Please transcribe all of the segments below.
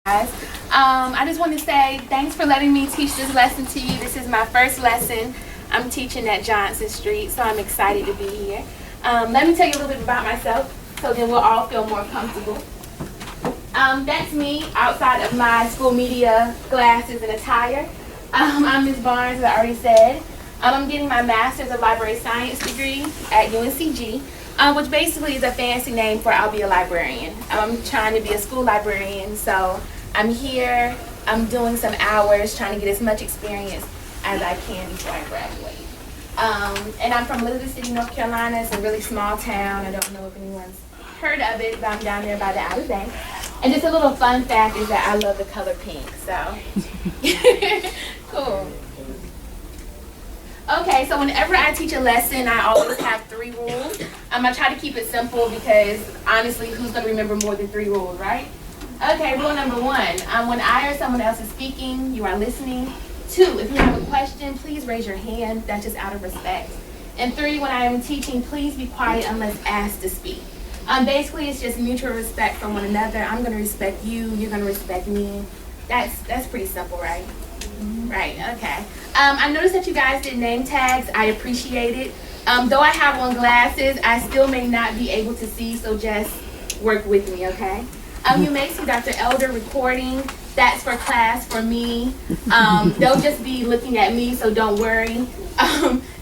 I just want to say thanks for letting me teach this lesson to you. This is my first lesson. I'm teaching at Johnson Street, so I'm excited to be here. Let me tell you a little bit about myself so then we'll all feel more comfortable. That's me outside of my school media glasses and attire. I'm Ms. Barnes, as I already said. I'm getting my Master's of Library Science degree at UNCG, which basically is a fancy name for I'll be a librarian. I'm trying to be a school librarian, so I'm here, I'm doing some hours, trying to get as much experience as I can before I graduate. And I'm from Elizabeth City, North Carolina. It's a really small town. I don't know if anyone's heard of it, but I'm down there by the Outer Banks. And just a little fun fact is that I love the color pink, so. Cool. Okay, so whenever I teach a lesson, I always have 3 rules. I try to keep it simple because honestly, who's going to remember more than 3 rules, right? Okay, rule number 1, when I or someone else is speaking, you are listening. 2, if you have a question, please raise your hand. That's just out of respect. And 3, when I am teaching, please be quiet unless asked to speak. Basically, it's just mutual respect for one another. I'm going to respect you. You're going to respect me. That's pretty simple, right? Right, okay. I noticed that you guys did name tags. I appreciate it. Though I have on glasses, I still may not be able to see, so just work with me, okay? You may see Dr. Elder recording. That's for class, for me. They'll just be looking at me, so don't worry.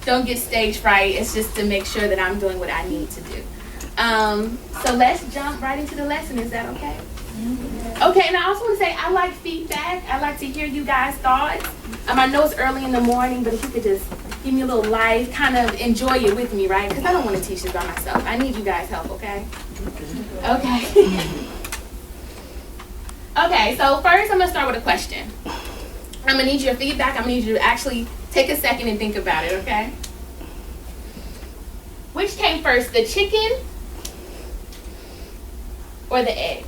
Don't get stage fright. It's just to make sure that I'm doing what I need to do. So let's jump right into the lesson. Is that okay? Okay, and I also want to say I like feedback. I like to hear you guys' thoughts. I know it's early in the morning, but if you could just give me a little life, kind of enjoy it with me, right? Because I don't want to teach this by myself. I need you guys' help, okay? Okay. Okay, so first I'm going to start with a question. I'm going to need your feedback. I'm going to need you to actually take a second and think about it, okay? Which came first, the chicken or the egg?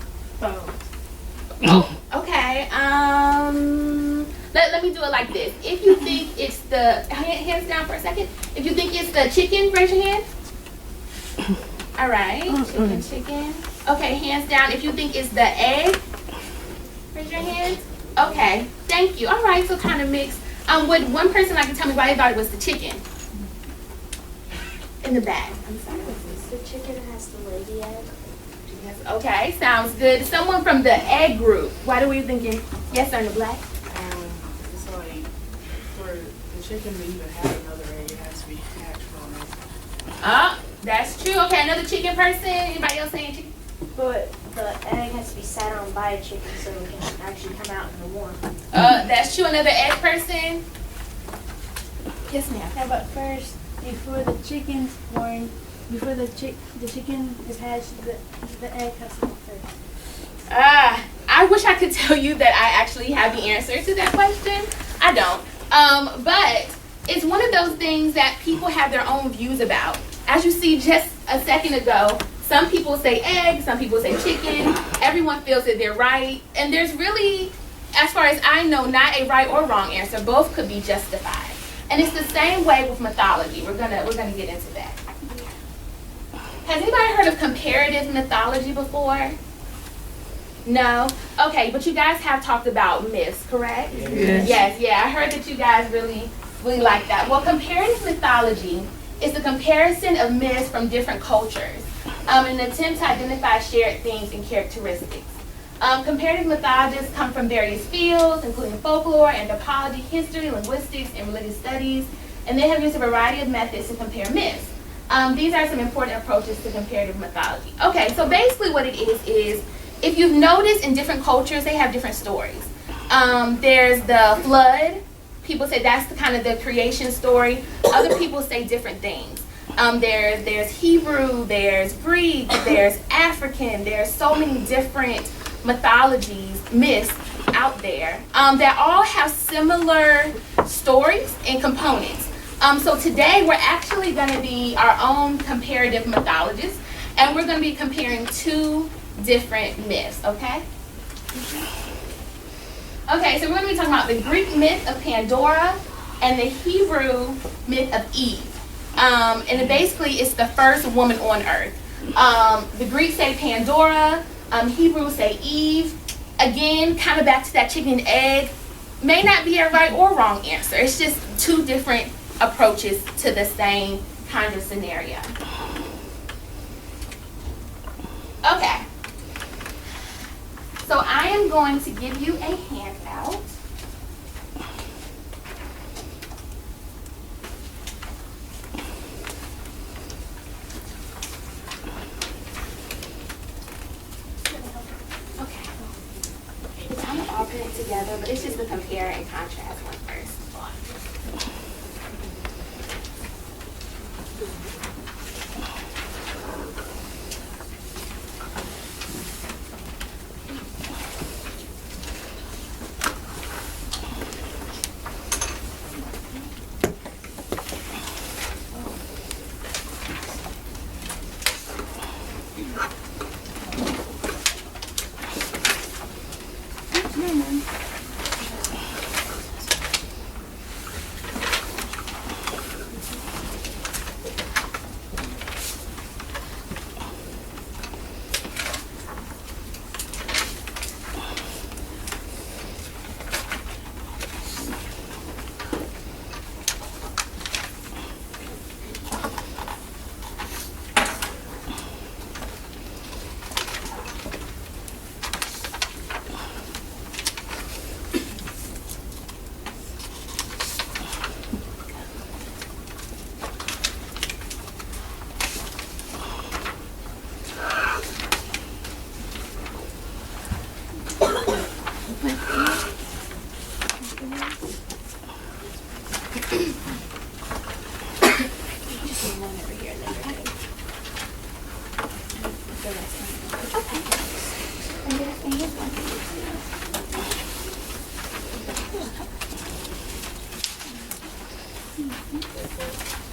Oh, okay. Let me do it like this. If you think it's the, hands down for a second. If you think it's the chicken, raise your hand. All right, chicken. Okay, hands down. If you think it's the egg, raise your hand. Okay, thank you. All right, so kind of mixed. Would one person like to tell me why they thought it was the chicken? In the back. I'm sorry. The chicken has to lay the egg. Okay, sounds good. Someone from the egg group. Why do we thinking? Yes, sir, in the black. It's like for the chicken to even have another egg, it has to be hatched from it. That's true. Okay, another chicken person. Anybody else saying chicken? But the egg has to be sat on by a chicken so it can actually come out in the warm. That's true. Another egg person. Yes, ma'am. Yeah, but first, before the chicken's born, before the chicken is hatched, the egg has to come first. I wish I could tell you that I actually have the answer to that question. I don't. But it's one of those things that people have their own views about. As you see just a second ago, some people say egg, some people say chicken. Everyone feels that they're right. And there's really, as far as I know, not a right or wrong answer. Both could be justified. And it's the same way with mythology. We're gonna get into that. Has anybody heard of comparative mythology before? No? Okay, but you guys have talked about myths, correct? Yes, yeah. I heard that you guys really like that. Well, comparative mythology is the comparison of myths from different cultures in an attempt to identify shared themes and characteristics. Comparative mythologists come from various fields, including folklore, anthropology, history, linguistics, and religious studies, and they have used a variety of methods to compare myths. These are some important approaches to comparative mythology. Okay, so basically what it is if you've noticed in different cultures, they have different stories. There's the flood. People say that's the kind of the creation story. Other people say different things. There's Hebrew, there's Greek, there's African. There's so many different mythologies, myths out there that all have similar stories and components. So today we're actually going to be our own comparative mythologists, and we're going to be comparing 2 different myths, okay? Okay, so we're going to be talking about the Greek myth of Pandora and the Hebrew myth of Eve. And basically it's the first woman on earth. The Greeks say Pandora, Hebrews say Eve, again, kind of back to that chicken and egg, may not be a right or wrong answer. It's just two different approaches to the same kind of scenario. Okay. So I am going to give you a handout. Okay. It's kind of all put it together, but it's just the compare and contrast one first.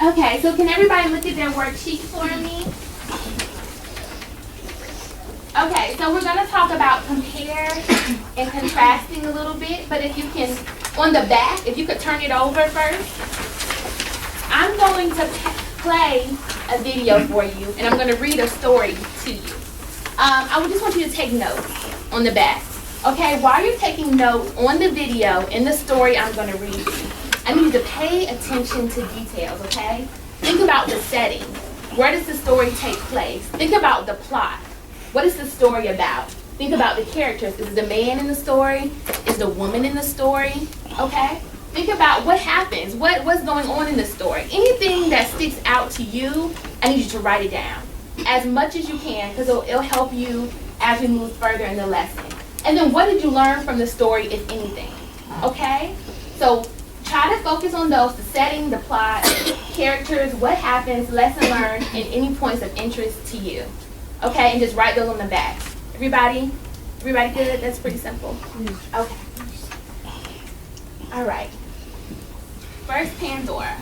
Okay, so can everybody look at their worksheet for me? Okay, so we're going to talk about compare and contrasting a little bit, but if you can, on the back, if you could turn it over first. I'm going to play a video for you, and I'm going to read a story to you. I would just want you to take notes on the back. Okay, while you're taking notes on the video and the story I'm going to read you, I need you to pay attention to details, okay? Think about the setting. Where does the story take place? Think about the plot. What is the story about? Think about the characters. Is the man in the story? Is the woman in the story? Okay? Think about what happens. What's going on in the story? Anything that sticks out to you, I need you to write it down as much as you can, because it'll help you as we move further in the lesson. And then what did you learn from the story, if anything? Okay? So try to focus on those, the setting, the plot, characters, what happens, lesson learned, and any points of interest to you. Okay, and just write those on the back. Everybody good? That's pretty simple. Okay. All right. First, Pandora.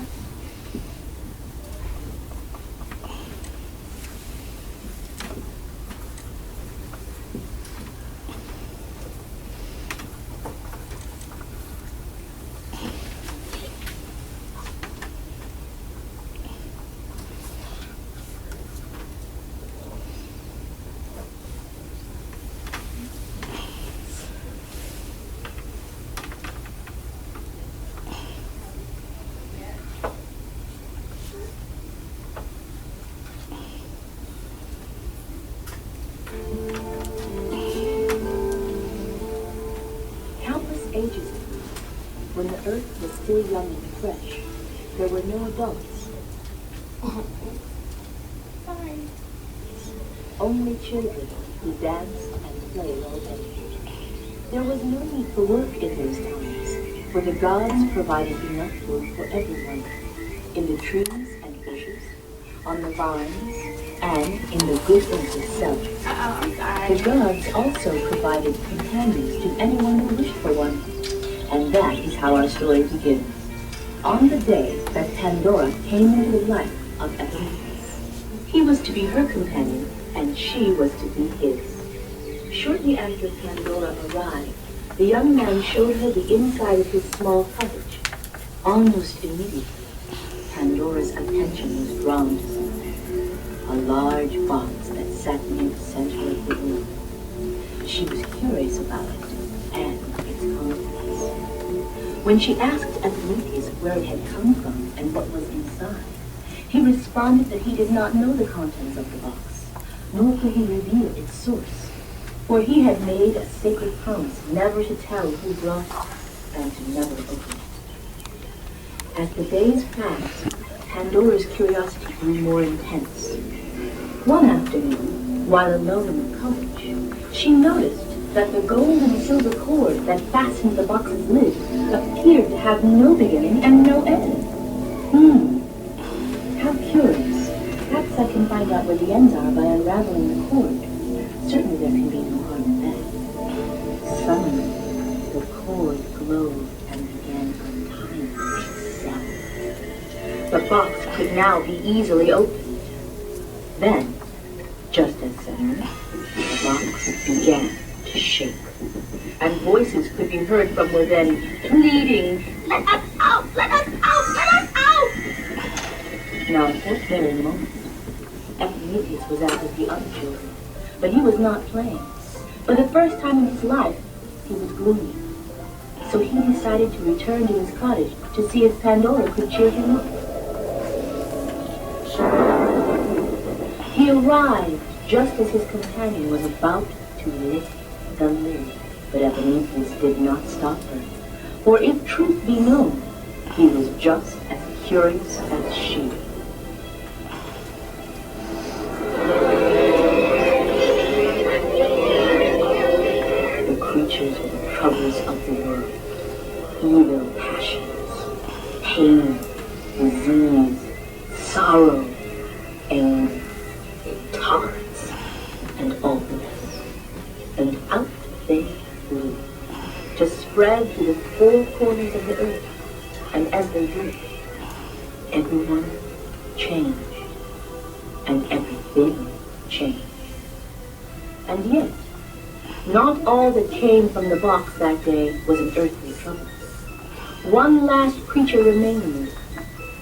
Ages ago, when the earth was still young and fresh, there were no adults. Sorry. Only children who danced and played all day. There was no need for work in those times, for the gods provided enough food for everyone, in the trees and bushes, on the vines, and in the good earth itself. I'm sorry. The gods also provided companions to anyone who wished for one. And that is how our story begins. On the day that Pandora came into the life of Epimetheus, he was to be her companion, and she was to be his. Shortly after Pandora arrived, the young man showed her the inside of his small cottage. Almost immediately, Pandora's attention was drawn to something, a large box that sat near the center of the room. she was curious about it and its contents. When she asked Epimetheus where it had come from and what was inside, he responded that he did not know the contents of the box, nor could he reveal its source, for he had made a sacred promise never to tell who brought it and to never open it. As the days passed, Pandora's curiosity grew more intense. One afternoon, while alone in the cottage, she noticed that the gold and silver cord that fastened the box's lid appeared to have no beginning and no end. How curious. Perhaps I can find out where the ends are by unraveling the cord. Certainly there can be no harm in that. Suddenly, the cord glowed and began untying itself. The box could now be easily opened. Then, just as suddenly, the box began to shake, and voices could be heard from within, pleading, "Let us out! Let us out! Let us out!" Now, at that very moment, Epimetheus was out with the other children, but he was not playing. For the first time in his life, he was gloomy. So he decided to return to his cottage to see if Pandora could cheer him up. He arrived just as his companion was about to lift the lid, but Epimetheus did not stop her. For if truth be known, he was just as curious as she. The creatures were the troubles of the world, evil passions, pain, disease, sorrow, anger, tolerance, and all the rest. And out they flew, to spread to the four corners of the earth. And as they did, everyone changed, and everything changed. And yet, not all that came from the box that day was an earthly trouble. One last creature remained.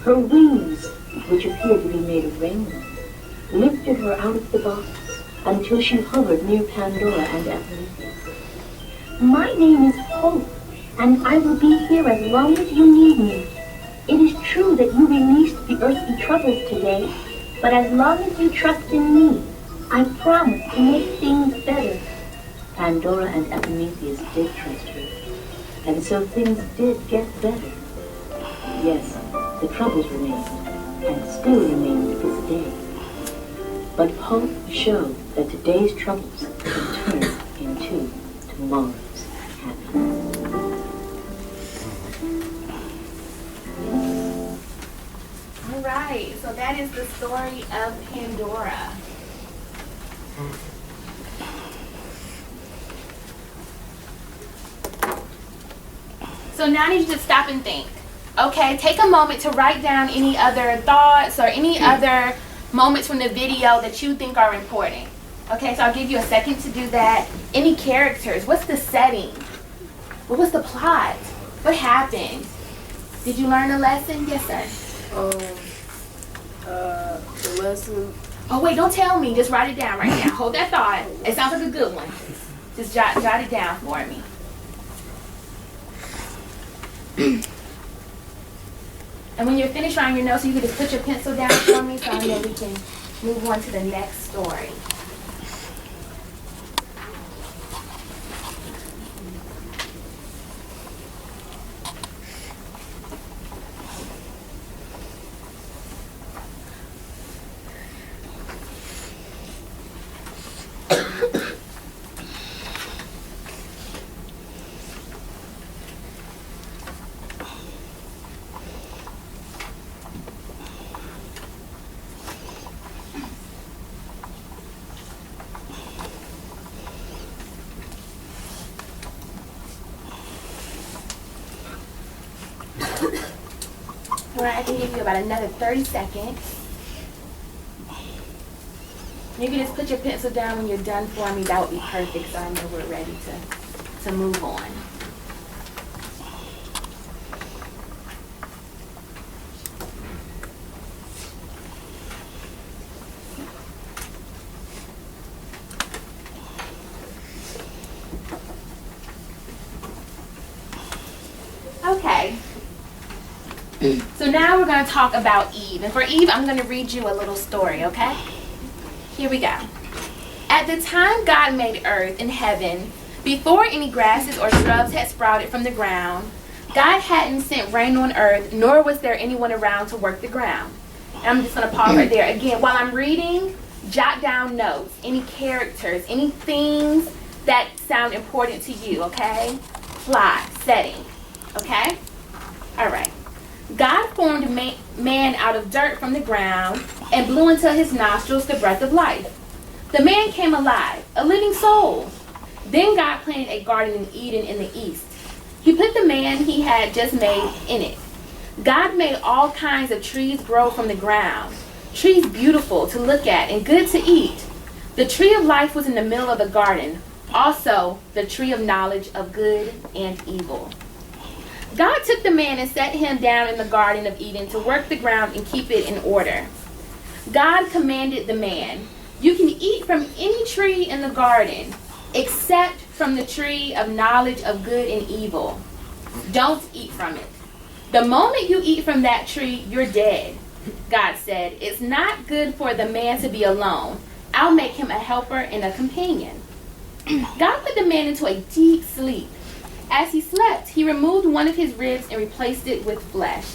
Her wings, which appeared to be made of rainbow, lifted her out of the box until she hovered near Pandora and Epimetheus. "My name is Hope, and I will be here as long as you need me. It is true that you released the earthly troubles today, but as long as you trust in me, I promise to make things better." Pandora and Epimetheus did trust her, and so things did get better. Yes, the troubles remained, and still remain to this day. But hope showed that today's troubles could turn into tomorrow's happiness. All right, so that is the story of Pandora. So now I need you to stop and think. Okay, take a moment to write down any other thoughts or any other moments from the video that you think are important. Okay, so I'll give you a second to do that. Any characters? What's the setting? What was the plot? What happened? Did you learn a lesson? Yes, sir. The lesson. Oh, wait, don't tell me. Just write it down right now. Hold that thought. It sounds like a good one. Just jot it down for me. And when you're finished writing your notes, you can just put your pencil down for me so I know we can move on to the next story. I can give you about another 30 seconds. You can just put your pencil down when you're done for me. That would be perfect so I know we're ready to move on. So now we're going to talk about Eve. And for Eve, I'm going to read you a little story, okay? Here we go. At the time God made earth and heaven, before any grasses or shrubs had sprouted from the ground, God hadn't sent rain on earth, nor was there anyone around to work the ground. And I'm just going to pause right there. Again, while I'm reading, jot down notes, any characters, any things that sound important to you, okay? Plot, setting, okay? All right. God formed man out of dirt from the ground and blew into his nostrils the breath of life. The man came alive, a living soul. Then God planted a garden in Eden in the east. He put the man he had just made in it. God made all kinds of trees grow from the ground, trees beautiful to look at and good to eat. The tree of life was in the middle of the garden, also the tree of knowledge of good and evil. God took the man and set him down in the Garden of Eden to work the ground and keep it in order. God commanded the man, "You can eat from any tree in the garden, except from the tree of knowledge of good and evil. Don't eat from it. The moment you eat from that tree, you're dead." God said, "It's not good for the man to be alone. I'll make him a helper and a companion." God put the man into a deep sleep. As he slept, he removed one of his ribs and replaced it with flesh.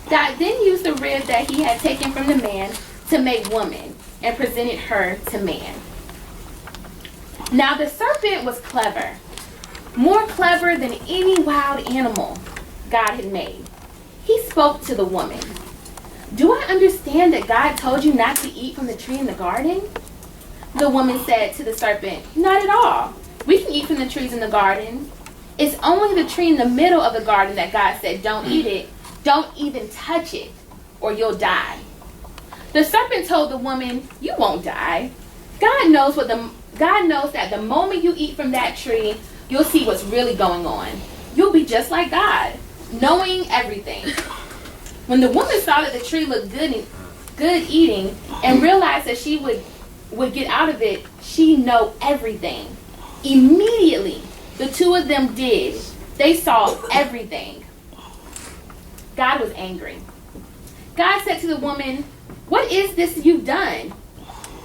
God then used the rib that he had taken from the man to make woman and presented her to man. Now the serpent was clever, more clever than any wild animal God had made. He spoke to the woman. "Do I understand that God told you not to eat from the tree in the garden?" The woman said to the serpent, "Not at all. We can eat from the trees in the garden. It's only the tree in the middle of the garden that God said, don't eat it. Don't even touch it, or you'll die." The serpent told the woman, "You won't die. God knows that the moment you eat from that tree, you'll see what's really going on. You'll be just like God, knowing everything." When the woman saw that the tree looked good eating and realized that she would get out of it, she know everything. Immediately, the two of them did. They saw everything. God was angry. God said to the woman, "What is this you've done?"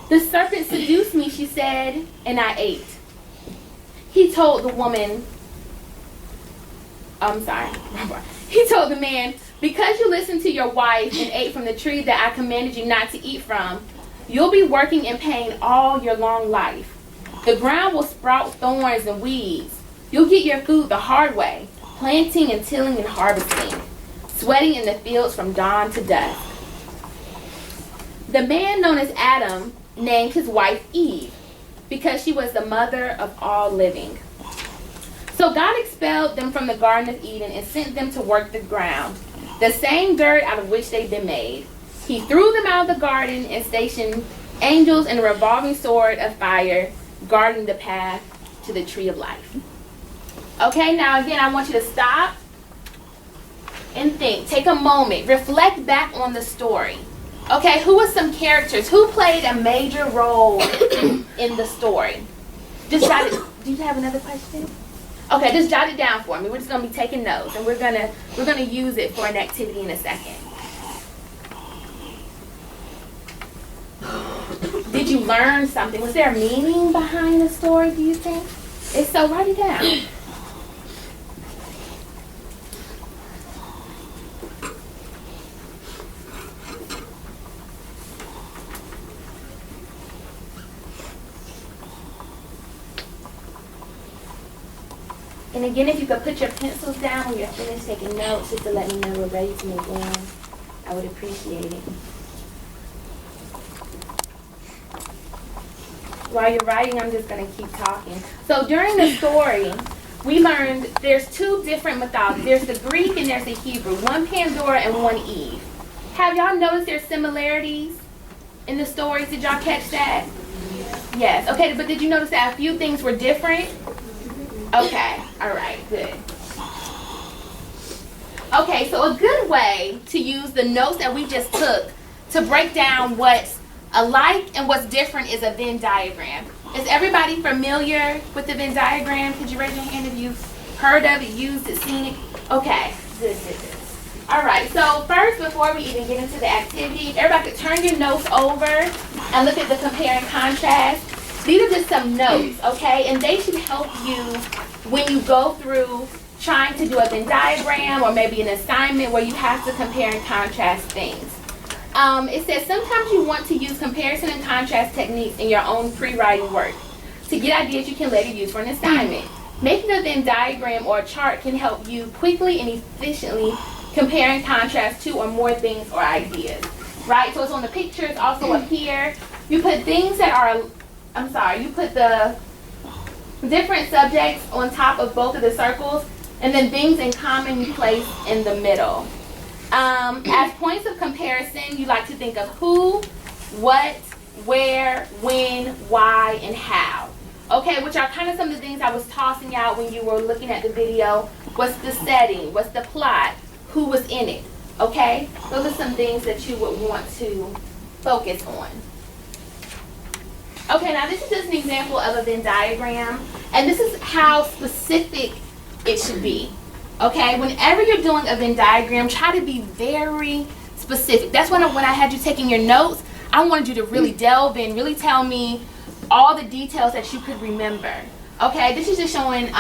"The serpent seduced me," she said, "and I ate." He told the man, "Because you listened to your wife and ate from the tree that I commanded you not to eat from, you'll be working in pain all your long life. The ground will sprout thorns and weeds. You'll get your food the hard way, planting and tilling and harvesting, sweating in the fields from dawn to dusk." The man known as Adam named his wife Eve because she was the mother of all living. So God expelled them from the Garden of Eden and sent them to work the ground, the same dirt out of which they'd been made. He threw them out of the garden and stationed angels in a revolving sword of fire, guarding the path to the tree of life. Okay, now again, I want you to stop and think. Take a moment. Reflect back on the story. Okay, who were some characters? Who played a major role in the story? Just jot it. Do you have another question? Okay, just jot it down for me. We're just gonna be taking notes, and we're gonna use it for an activity in a second. Did you learn something? Was there a meaning behind the story, do you think? If so, write it down. And again, if you could put your pencils down when you're finished taking notes, just to let me know we're ready to move on, I would appreciate it. While you're writing, I'm just going to keep talking. So during the story, we learned there's two different mythologies. There's the Greek and there's the Hebrew. One Pandora and one Eve. Have y'all noticed there's similarities in the stories? Did y'all catch that? Yes. Okay, but did you notice that a few things were different? Okay. All right. Good. Okay, so a good way to use the notes that we just took to break down what's alike and what's different is a Venn diagram. Is everybody familiar with the Venn diagram? Could you raise your hand if you've heard of it, used it, seen it? Okay. Good. All right, so first, before we even get into the activity, everybody could turn your notes over and look at the compare and contrast. These are just some notes, okay? And they should help you when you go through trying to do a Venn diagram or maybe an assignment where you have to compare and contrast things. It says sometimes you want to use comparison and contrast techniques in your own pre-writing work to get ideas you can later use for an assignment. Making a Venn diagram or a chart can help you quickly and efficiently compare and contrast two or more things or ideas, right? So it's on the pictures, also up here. You put things that are, you put the different subjects on top of both of the circles, and then things in common you place in the middle. As points of comparison, you like to think of who, what, where, when, why, and how. Okay, which are kind of some of the things I was tossing out when you were looking at the video. What's the setting? What's the plot? Who was in it? Okay, those are some things that you would want to focus on. Okay, now this is just an example of a Venn diagram, and this is how specific it should be. Okay, whenever you're doing a Venn diagram, try to be very specific. That's when I had you taking your notes, I wanted you to really delve in, really tell me all the details that you could remember. Okay, this is just showing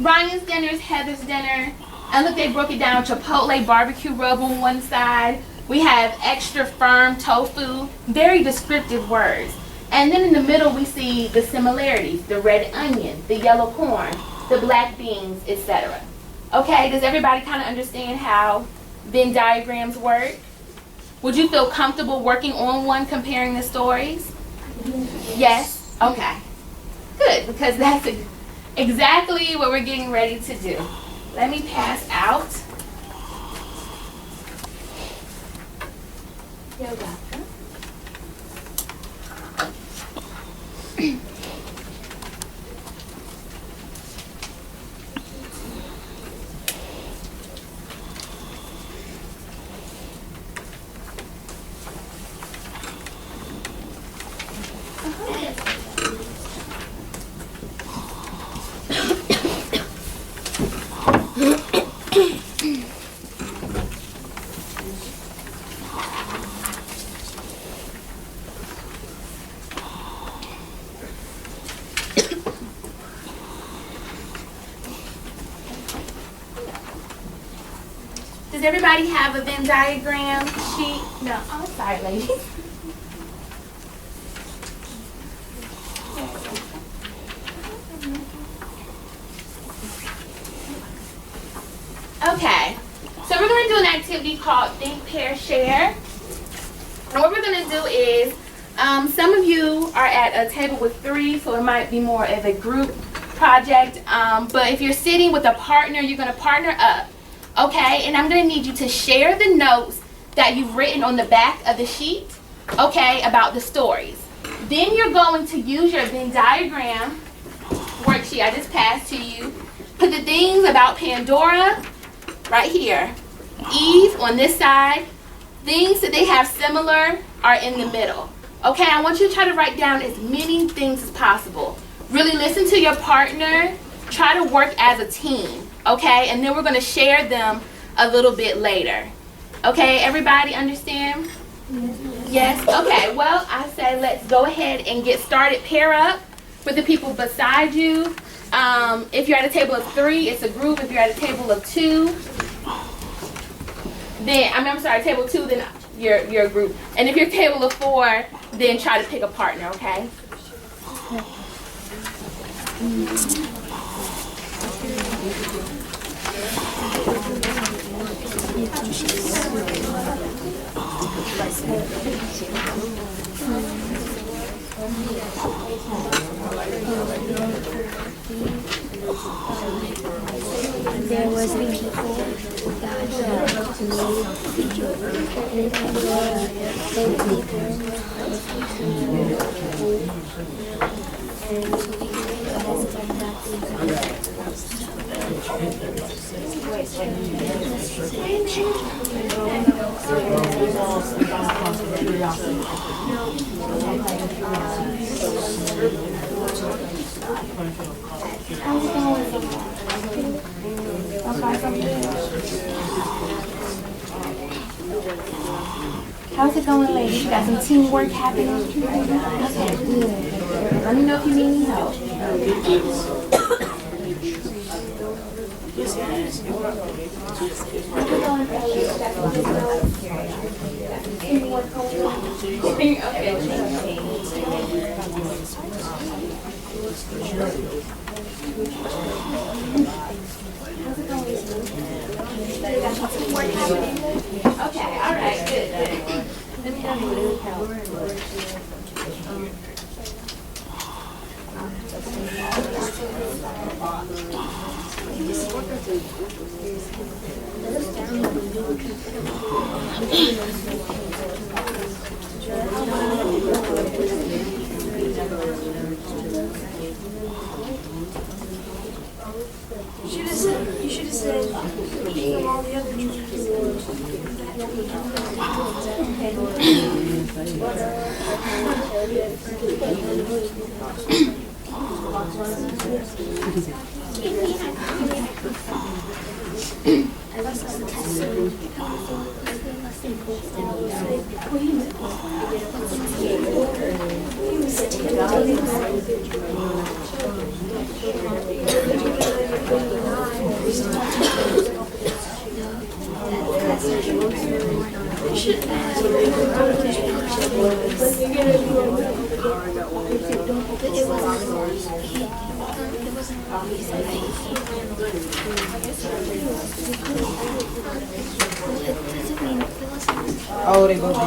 Ryan's dinner, Heather's dinner, and look, they broke it down. Chipotle barbecue rub on one side. We have extra firm tofu, very descriptive words. And then in the middle, we see the similarities, the red onion, the yellow corn, the black beans, etc. Okay, does everybody kind of understand how Venn diagrams work? Would you feel comfortable working on one comparing the stories? Yes? Okay. Good, because that's exactly what we're getting ready to do. Let me pass out. You're welcome. Does everybody have a Venn diagram sheet? No, I'm sorry, ladies. Okay, so we're going to do an activity called Think, Pair, Share. And what we're going to do is, some of you are at a table with three, so it might be more of a group project. But if you're sitting with a partner, you're going to partner up. Okay, and I'm going to need you to share the notes that you've written on the back of the sheet, okay, about the stories. Then you're going to use your Venn diagram worksheet I just passed to you. Put the things about Pandora right here. Eve on this side. Things that they have similar are in the middle. Okay, I want you to try to write down as many things as possible. Really listen to your partner. Try to work as a team. Okay, and then we're going to share them a little bit later. Okay, everybody understand? Yes? Okay, well, I said let's go ahead and get started. Pair up with the people beside you. If you're at a table of three, it's a group. If you're at a table of two, then, table two, then you're a group. And if you're a table of four, then try to pick a partner, okay? There was people that How's it going, ladies? You got some teamwork happening? Okay, good. Let me know if you need any help. Okay, all right, good, good. Let me have a little help. You should have said from all the other Oh, they go to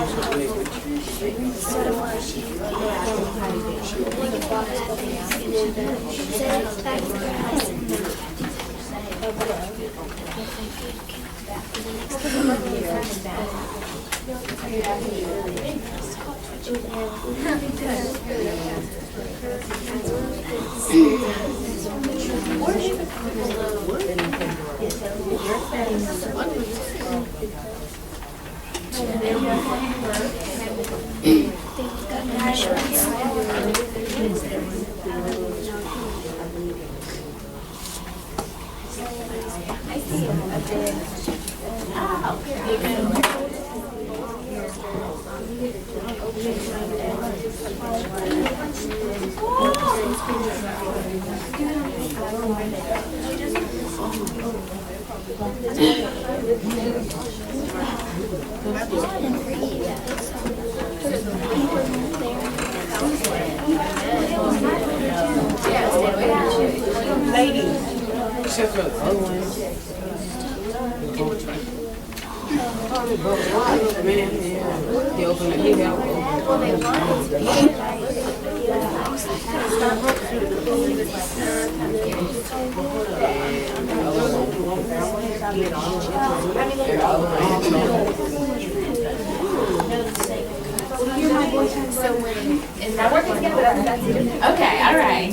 except for the other one. Man, they open the email. Is that working together? Okay, all right.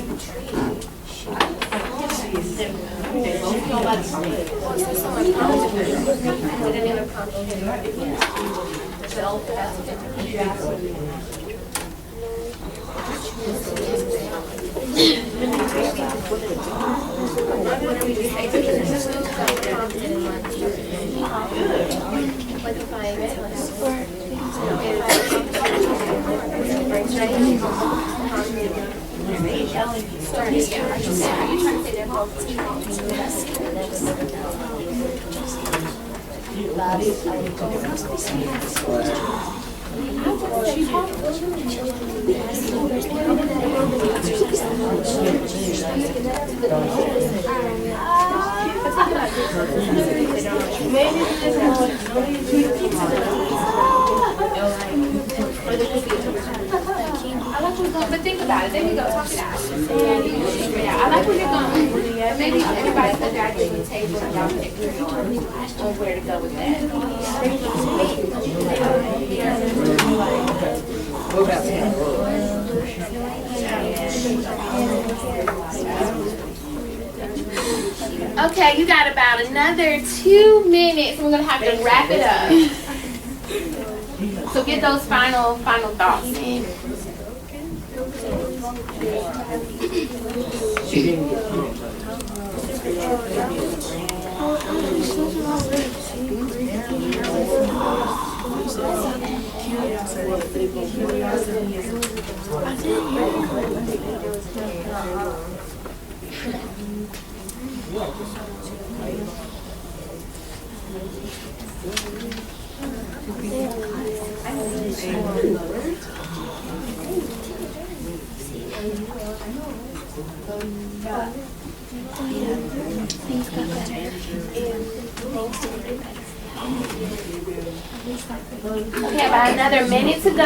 But think about it. There we go. Talk it out. Yeah, I like where you're going. Maybe everybody put their idea on the table and y'all can agree on where to go with that. What about that? Okay, you got about another 2 minutes. We're gonna have to wrap it up. So get those final thoughts in. She didn't get it. Okay, about another minute to go.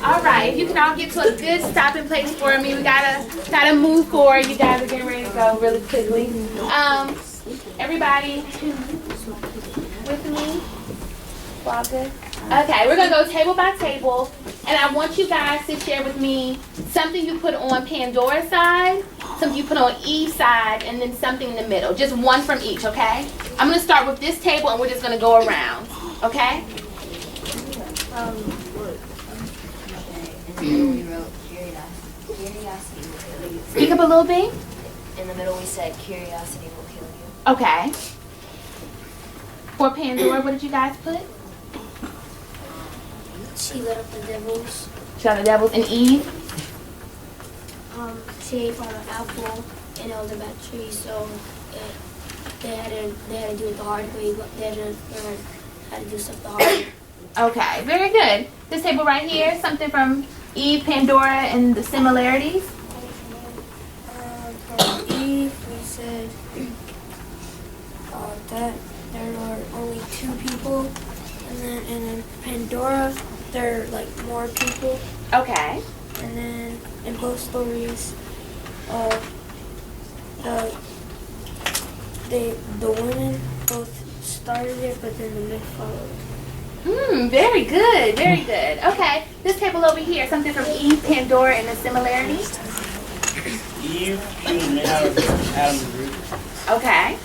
All right, if you can all get to a good stopping place for me, we gotta move forward. You guys are getting ready to go really quickly. Everybody with me? All good? Okay, we're gonna go table by table, and I want you guys to share with me something you put on Pandora's side, something you put on Eve's side, and then something in the middle. Just one from each, okay? I'm gonna start with this table, and we're just gonna go around, okay? We wrote curiosity will kill you. Speak up a little bit. In the middle we said curiosity will kill you. Okay. For Pandora, what did you guys put? She lit up the devils. Shot the devils and Eve. She ate from an apple and it was a bad tree, so they had to do it the hard way. They had to learn how to do stuff the hard way. Okay, very good. This table right here, something from Eve, Pandora, and the similarities. From Eve, we said that there were only 2 people, and then Pandora, there are like more people, Okay. and then in both stories, the women both started it, but then the men followed. Very good, very good. Okay, this table over here, something from Eve, Pandora, and the similarities. Eve, she was made out of Adam's root. Okay.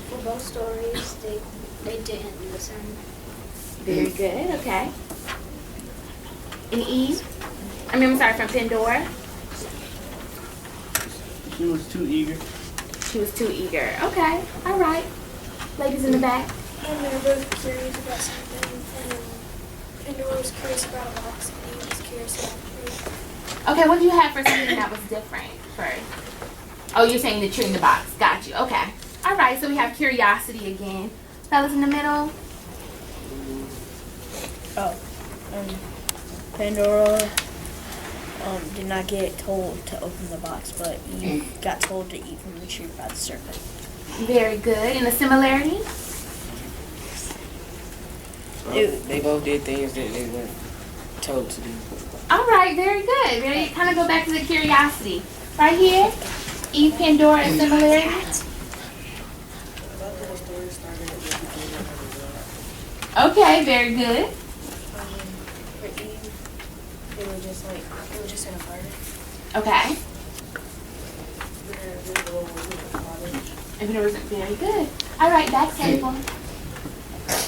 For both stories, they didn't listen. Very good, okay. And Eve? I'm sorry, from Pandora. She was too eager. She was too eager. Okay, all right. Ladies in the back. And they were both curious about something, and Pandora was curious about a box, and he was curious about fruit. Okay, what do you have for something that was different first? Oh, you're saying the tree in the box. Got you. Okay. All right, so we have curiosity again. Fellas in the middle. Pandora did not get told to open the box, but Eve got told to eat from the tree by the serpent. Very good. And the similarity? They both did things that they weren't told to do. All right, very good. Very kind of go back to the curiosity. Right here, Eve, Pandora, and similarity. Okay, very good. For Eve, it was just in a garden. Okay. And it was very good. All right, back table.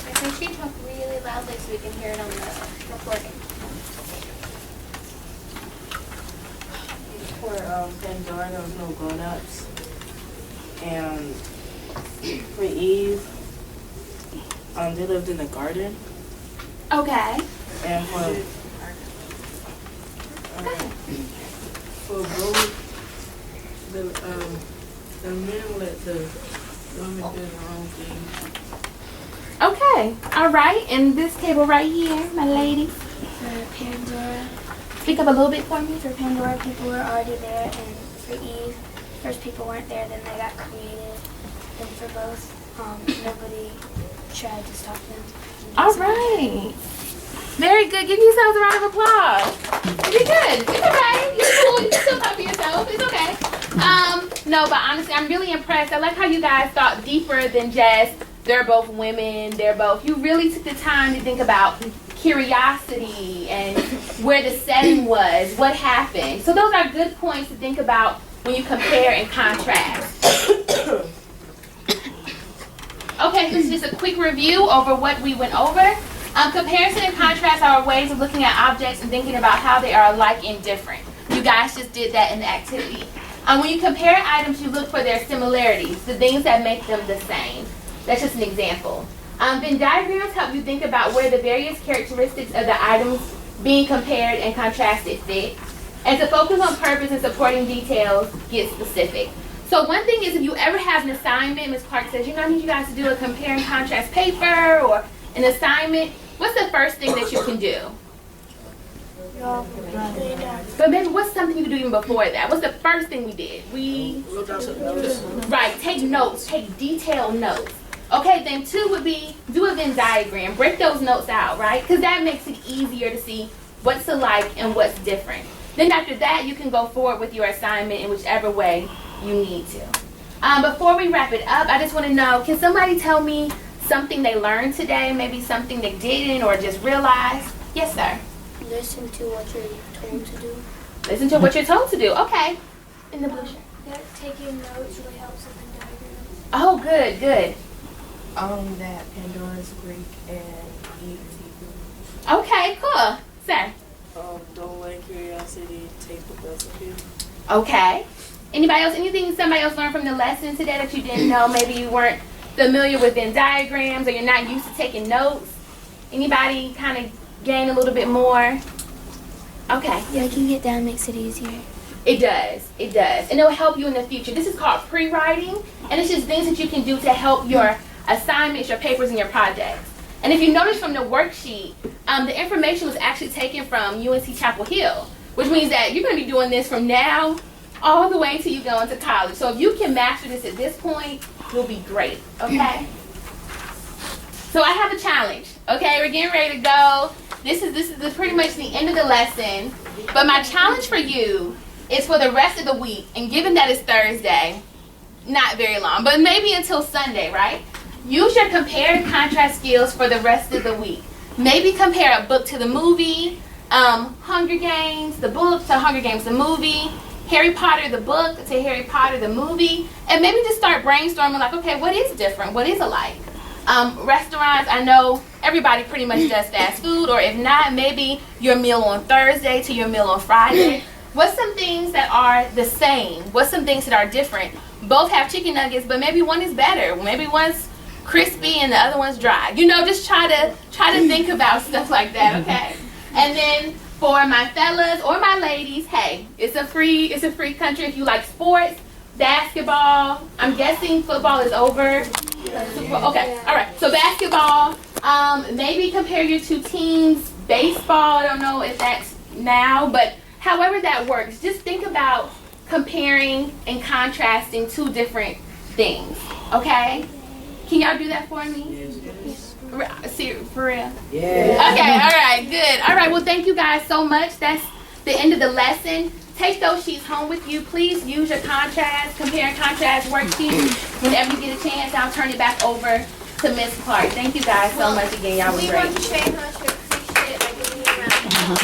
Make sure you talk really loudly so we can hear it on the recording. For Pandora, there was no grown-ups. And for Eve, they lived in the garden. Okay. And for both, the men let the women do their own thing. Okay. All right. And this table right here, my lady. For Pandora, Speak up a little bit for me. for Pandora, people were already there, and for Eve, first people weren't there, then they got creative. And for both, nobody tried to stop them. All right. Very good. Give yourselves a round of applause. You did good. It's okay. You're cool. You can still talk for yourself. It's okay. No, but honestly, I'm really impressed. I like how you guys thought deeper than just they're both women. They're both. You really took the time to think about curiosity and where the setting was, what happened. So those are good points to think about when you compare and contrast. Okay, this is just a quick review over what we went over. Comparison and contrast are ways of looking at objects and thinking about how they are alike and different. You guys just did that in the activity. When you compare items, you look for their similarities, the things that make them the same. That's just an example. Venn diagrams help you think about where the various characteristics of the items being compared and contrasted fit. And to focus on purpose and supporting details, get specific. So one thing is, if you ever have an assignment, Ms. Clark says, I need you guys to do a compare and contrast paper or an assignment, what's the first thing that you can do? But maybe what's something you can do even before that? What's the first thing we did? We Wrote down some notes. Right, take notes, take detailed notes. Okay, then 2 would be do a Venn diagram. Break those notes out, right? Because that makes it easier to see what's alike and what's different. Then after that, you can go forward with your assignment in whichever way you need to. Before we wrap it up, I just want to know, can somebody tell me something they learned today, maybe something they didn't or just realized? Yes, sir. Listen to what you're told to do. Listen to what you're told to do. Okay. In the blue shirt. Yeah, taking notes really helps with the diagrams. Oh, good, good. That Pandora's Greek and Eve is Hebrew. Okay, cool. Sir. Don't let curiosity take the best of you. Okay. Anybody else? Anything somebody else learned from the lesson today that you didn't know? Maybe you weren't familiar with Venn diagrams or you're not used to taking notes? Anybody kind of gain a little bit more? Okay. Breaking it down makes it easier. It does. It does. And it'll help you in the future. This is called pre-writing, and it's just things that you can do to help your assignments, your papers, and your projects. And if you notice from the worksheet, the information was actually taken from UNC Chapel Hill, which means that you're going to be doing this from now all the way until you go into college. So if you can master this at this point, you'll be great, okay? So I have a challenge, okay? We're getting ready to go. This is pretty much the end of the lesson. But my challenge for you is for the rest of the week, and given that it's Thursday, not very long, but maybe until Sunday, right? Use your compare and contrast skills for the rest of the week. Maybe compare a book to the movie, Hunger Games, the book to Hunger Games, the movie, Harry Potter, the book to Harry Potter, the movie, and maybe just start brainstorming like, okay, what is different? What is alike? Restaurants, I know everybody pretty much does fast food, or if not, maybe your meal on Thursday to your meal on Friday. What's some things that are the same? What's some things that are different? Both have chicken nuggets, but maybe one is better. Maybe one's crispy and the other one's dry. Just try to think about stuff like that, okay? And then for my fellas or my ladies, hey, it's a free country if you like sports, basketball. I'm guessing football is over. Okay, all right. So basketball. Maybe compare your 2 teams. Baseball. I don't know if that's now, but however that works, just think about comparing and contrasting 2 different things. Okay? Can y'all do that for me? Yes. For real? Yeah. Okay, all right, good. All right, well, thank you guys so much. That's the end of the lesson. Take those sheets home with you. Please use your compare and contrast worksheet whenever you get a chance. I'll turn it back over to Miss Clark. Thank you guys so much again. Y'all were We great. want to show you how much we appreciate it by giving you a round of applause.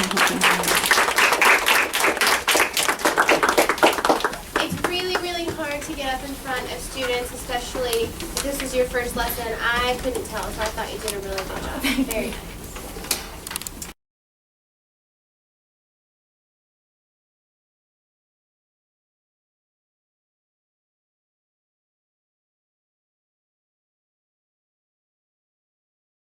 It's really, really hard to get up in front of students, especially if this is your first lesson. I couldn't tell, so I thought you did a really good job. Very good.